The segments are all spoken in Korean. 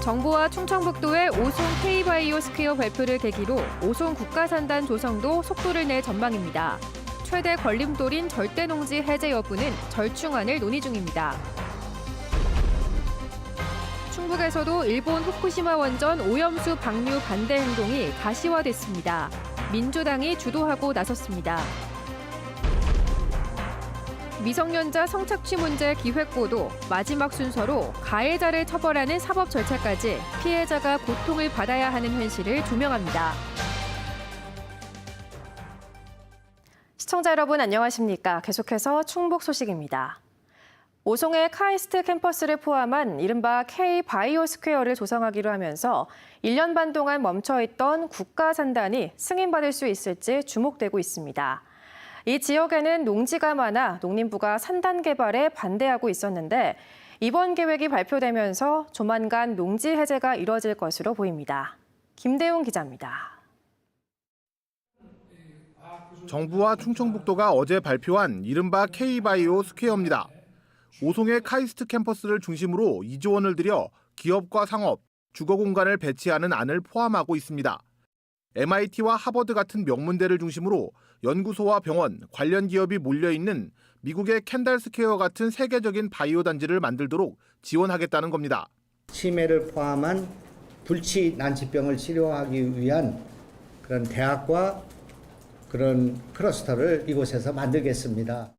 정부와 충청북도의 오송 K바이오 스퀘어 발표를 계기로 오송 국가산단 조성도 속도를 낼 전망입니다. 최대 걸림돌인 절대농지 해제 여부는 절충안을 논의 중입니다. 충북에서도 일본 후쿠시마 원전 오염수 방류 반대 행동이 가시화됐습니다. 민주당이 주도하고 나섰습니다. 미성년자 성착취 문제 기획보도 마지막 순서로 가해자를 처벌하는 사법 절차까지 피해자가 고통을 받아야 하는 현실을 조명합니다. 시청자 여러분 안녕하십니까? 계속해서 충북 소식입니다. 오송의 카이스트 캠퍼스를 포함한 이른바 K바이오 스퀘어를 조성하기로 하면서 1년 반 동안 멈춰있던 국가산단이 승인받을 수 있을지 주목되고 있습니다. 이 지역에는 농지가 많아 농림부가 산단 개발에 반대하고 있었는데 이번 계획이 발표되면서 조만간 농지 해제가 이뤄질 것으로 보입니다. 김대웅 기자입니다. 정부와 충청북도가 어제 발표한 이른바 K바이오 스퀘어입니다. 오송의 카이스트 캠퍼스를 중심으로 2조 원을 들여 기업과 상업, 주거 공간을 배치하는 안을 포함하고 있습니다. MIT와 하버드 같은 명문대를 중심으로 연구소와 병원, 관련 기업이 몰려있는 미국의 켄달 스퀘어 같은 세계적인 바이오 단지를 만들도록 지원하겠다는 겁니다. 치매를 포함한 불치 난치병을 치료하기 위한 그런 대학과 그런 클러스터를 이곳에서 만들겠습니다.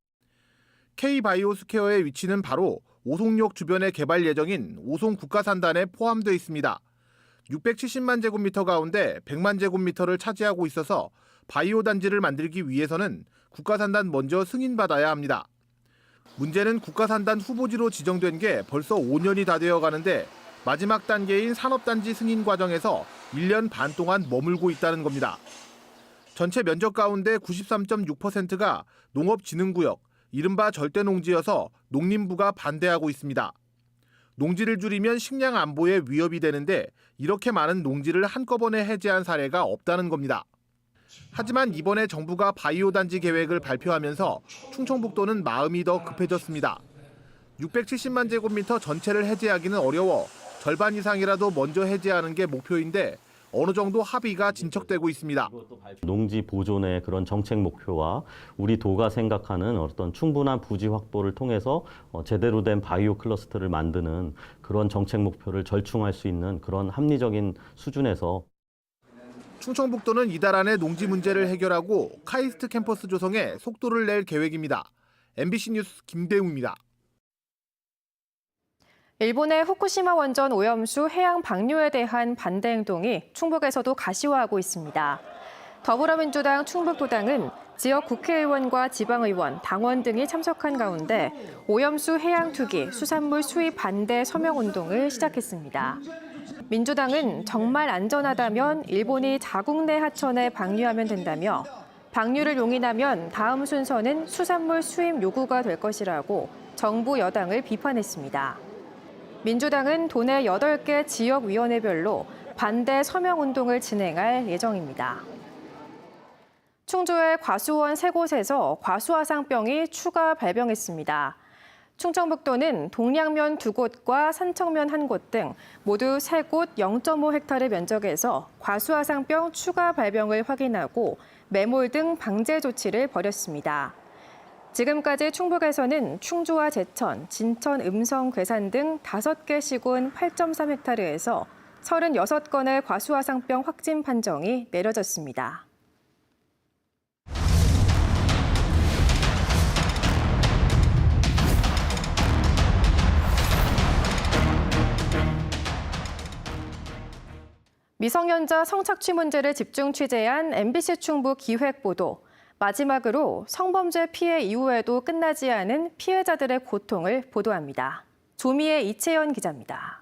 K바이오 스퀘어의 위치는 바로 오송역 주변에 개발 예정인 오송 국가산단에 포함되어 있습니다. 670만 제곱미터 가운데 100만 제곱미터를 차지하고 있어서 바이오 단지를 만들기 위해서는 국가산단 먼저 승인받아야 합니다. 문제는 국가산단 후보지로 지정된 게 벌써 5년이 다 되어 가는데 마지막 단계인 산업단지 승인 과정에서 1년 반 동안 머물고 있다는 겁니다. 전체 면적 가운데 93.6%가 농업진흥구역, 이른바 절대농지여서 농림부가 반대하고 있습니다. 농지를 줄이면 식량 안보에 위협이 되는데 이렇게 많은 농지를 한꺼번에 해제한 사례가 없다는 겁니다. 하지만 이번에 정부가 바이오 단지 계획을 발표하면서 충청북도는 마음이 더 급해졌습니다. 670만 제곱미터 전체를 해제하기는 어려워 절반 이상이라도 먼저 해제하는 게 목표인데 어느 정도 합의가 진척되고 있습니다. 농지 보존의 그런 정책 목표와 우리 도가 생각하는 어떤 충분한 부지 확보를 통해서 제대로 된 바이오 클러스터를 만드는 그런 정책 목표를 절충할 수 있는 그런 합리적인 수준에서 충청북도는 이달 안에 농지 문제를 해결하고 카이스트 캠퍼스 조성에 속도를 낼 계획입니다. MBC 뉴스 김대웅입니다. 일본의 후쿠시마 원전 오염수 해양 방류에 대한 반대 행동이 충북에서도 가시화하고 있습니다. 더불어민주당 충북도당은 지역 국회의원과 지방의원, 당원 등이 참석한 가운데 오염수 해양 투기, 수산물 수입 반대 서명운동을 시작했습니다. 민주당은 정말 안전하다면 일본이 자국 내 하천에 방류하면 된다며 방류를 용인하면 다음 순서는 수산물 수입 요구가 될 것이라고 정부 여당을 비판했습니다. 민주당은 도내 8개 지역위원회별로 반대 서명운동을 진행할 예정입니다. 충주의 과수원 3곳에서 과수화상병이 추가 발병했습니다. 충청북도는 동량면 2곳과 산청면 1곳 등 모두 3곳 0.5헥타르 면적에서 과수화상병 추가 발병을 확인하고 매몰 등 방제 조치를 벌였습니다. 지금까지 충북에서는 충주와 제천, 진천, 음성, 괴산 등 5개 시군 8.3헥타르에서 36건의 과수화상병 확진 판정이 내려졌습니다. 미성년자 성착취 문제를 집중 취재한 MBC 충북 기획보도. 마지막으로 성범죄 피해 이후에도 끝나지 않은 피해자들의 고통을 보도합니다. 조미애 이채연 기자입니다.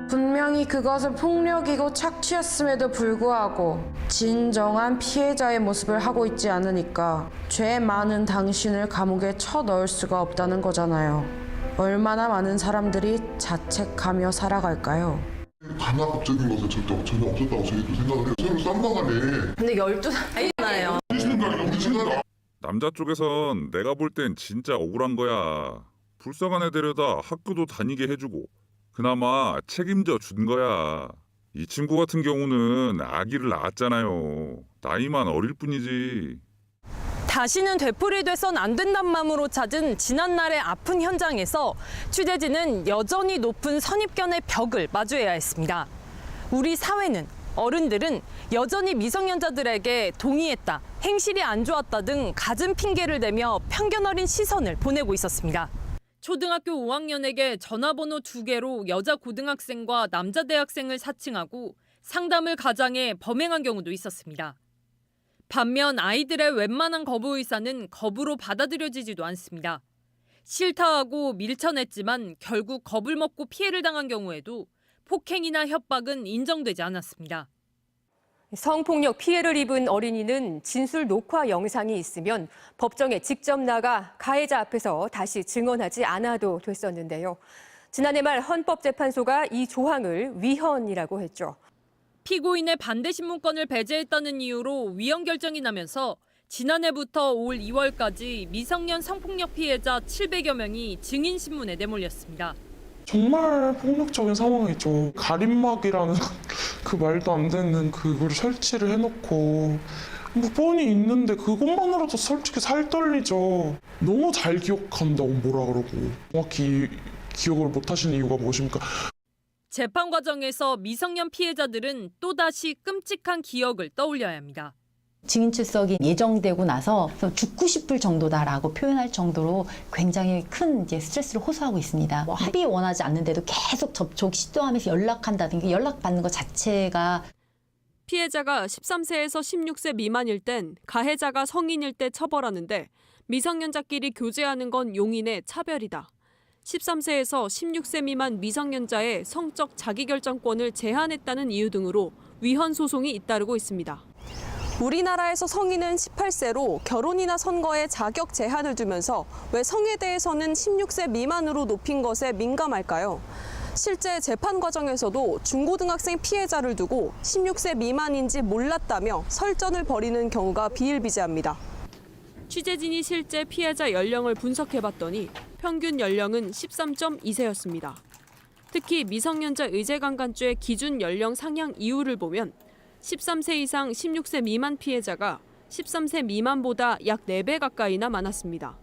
분명히 그것은 폭력이고 착취였음에도 불구하고 진정한 피해자의 모습을 하고 있지 않으니까 죄 많은 당신을 감옥에 쳐넣을 수가 없다는 거잖아요. 얼마나 많은 사람들이 자책하며 살아갈까요? 강압적인 것은 전혀 없었다고 저희도 생각을 해요. 서로 쌍방하네. 근데 12살이잖아요. 우리 생각이나 우리 생각. 남자 쪽에선 내가 볼 땐 진짜 억울한 거야. 불쌍한 애 데려다 학교도 다니게 해주고 그나마 책임져 준 거야. 이 친구 같은 경우는 아기를 낳았잖아요. 나이만 어릴 뿐이지. 다시는 되풀이돼선 안 된다는 마음으로 찾은 지난날의 아픈 현장에서 취재진은 여전히 높은 선입견의 벽을 마주해야 했습니다. 우리 사회는, 어른들은 여전히 미성년자들에게 동의했다, 행실이 안 좋았다 등 갖은 핑계를 대며 편견 어린 시선을 보내고 있었습니다. 초등학교 5학년에게 전화번호 2개로 여자 고등학생과 남자 대학생을 사칭하고 상담을 가장해 범행한 경우도 있었습니다. 반면 아이들의 웬만한 거부 의사는 거부로 받아들여지지도 않습니다. 싫다 하고 밀쳐냈지만 결국 겁을 먹고 피해를 당한 경우에도 폭행이나 협박은 인정되지 않았습니다. 성폭력 피해를 입은 어린이는 진술 녹화 영상이 있으면 법정에 직접 나가 가해자 앞에서 다시 증언하지 않아도 됐었는데요. 지난해 말 헌법재판소가 이 조항을 위헌이라고 했죠. 피고인의 반대 신문권을 배제했다는 이유로 위헌 결정이 나면서 지난해부터 올 2월까지 미성년 성폭력 피해자 700여 명이 증인 신문에 내몰렸습니다. 정말 폭력적인 상황이죠. 가림막이라는 그 말도 안 되는 그걸 설치를 해놓고 뭐 뻔히 있는데 그것만으로도 솔직히 살 떨리죠. 너무 잘 기억한다고 뭐라 그러고 정확히 기억을 못 하시는 이유가 무엇입니까? 재판 과정에서 미성년 피해자들은 또다시 끔찍한 기억을 떠올려야 합니다. 증인 출석이 예정되고 나서 죽고 싶을 정도다라고 표현할 정도로 굉장히 큰 이제 스트레스를 호소하고 있습니다. 뭐 합의 원하지 않는데도 계속 접촉 시도하면서 연락한다든가 연락받는 것 자체가 피해자가 13세에서 16세 미만일 땐 가해자가 성인일 때 처벌하는데 미성년자끼리 교제하는 건 용인의 차별이다. 13세에서 16세 미만 미성년자의 성적 자기결정권을 제한했다는 이유 등으로 위헌 소송이 잇따르고 있습니다. 우리나라에서 성인은 18세로 결혼이나 선거에 자격 제한을 두면서 왜 성에 대해서는 16세 미만으로 높인 것에 민감할까요? 실제 재판 과정에서도 중고등학생 피해자를 두고 16세 미만인지 몰랐다며 설전을 벌이는 경우가 비일비재합니다. 취재진이 실제 피해자 연령을 분석해봤더니 평균 연령은 13.2세였습니다. 특히 미성년자 의제강간죄의 기준 연령 상향 이유를 보면 13세 이상 16세 미만 피해자가 13세 미만보다 약 4배 가까이나 많았습니다.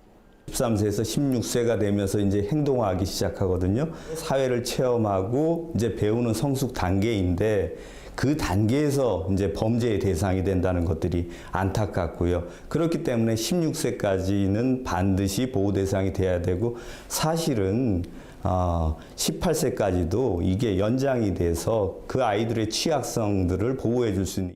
13세에서 16세가 되면서 이제 행동하기 시작하거든요. 사회를 체험하고 이제 배우는 성숙 단계인데 그 단계에서 이제 범죄의 대상이 된다는 것들이 안타깝고요. 그렇기 때문에 16세까지는 반드시 보호 대상이 돼야 되고 사실은 18세까지도 이게 연장이 돼서 그 아이들의 취약성들을 보호해 줄 수 있는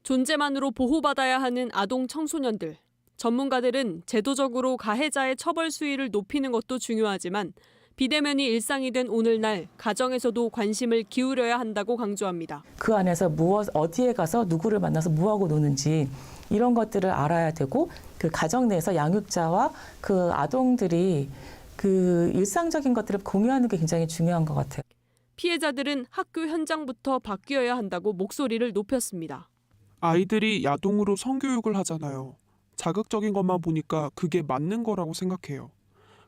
존재만으로 보호받아야 하는 아동 청소년들. 전문가들은 제도적으로 가해자의 처벌 수위를 높이는 것도 중요하지만 비대면이 일상이 된 오늘날 가정에서도 관심을 기울여야 한다고 강조합니다. 그 안에서 어디에 가서 누구를 만나서 뭐하고 노는지 이런 것들을 알아야 되고 그 가정 내에서 양육자와 그 아동들이 그 일상적인 것들을 공유하는 게 굉장히 중요한 것 같아요. 피해자들은 학교 현장부터 바뀌어야 한다고 목소리를 높였습니다. 아이들이 야동으로 성교육을 하잖아요. 자극적인 것만 보니까 그게 맞는 거라고 생각해요.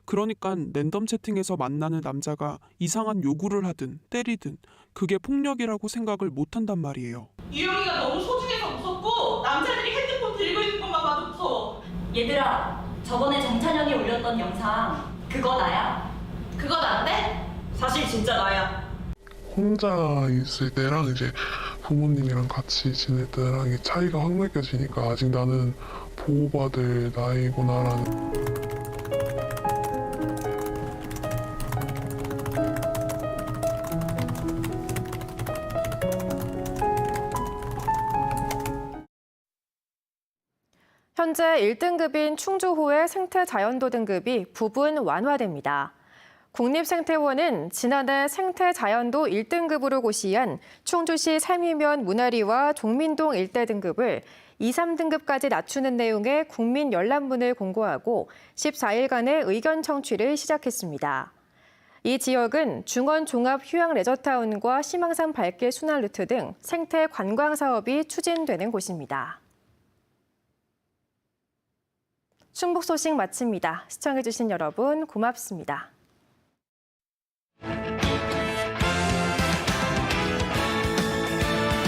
그러니까 랜덤 채팅에서 만나는 남자가 이상한 요구를 하든 때리든 그게 폭력이라고 생각을 못한단 말이에요. 유영이가 너무 소중해서 무섭고 남자들이 핸드폰 들고 있는 것만 봐도 무서워. 얘들아, 저번에 정찬영이 올렸던 영상 그거 나야. 그거 난데? 사실 진짜 나야. 혼자 있을 때랑 이제 부모님이랑 같이 지낼 때랑 차이가 확 느껴지니까 아직 나는 보호받을 나이구나라는. 현재 1등급인 충주호의 생태자연도 등급이 부분 완화됩니다. 국립생태원은 지난해 생태자연도 1등급으로 고시한 충주시 살미면 문화리와 종민동 일대 등급을 2, 3등급까지 낮추는 내용의 국민 열람문을 공고하고 14일간의 의견 청취를 시작했습니다. 이 지역은 중원 종합 휴양 레저타운과 심항산 발길 순환 루트 등 생태 관광 사업이 추진되는 곳입니다. 충북 소식 마칩니다. 시청해주신 여러분 고맙습니다.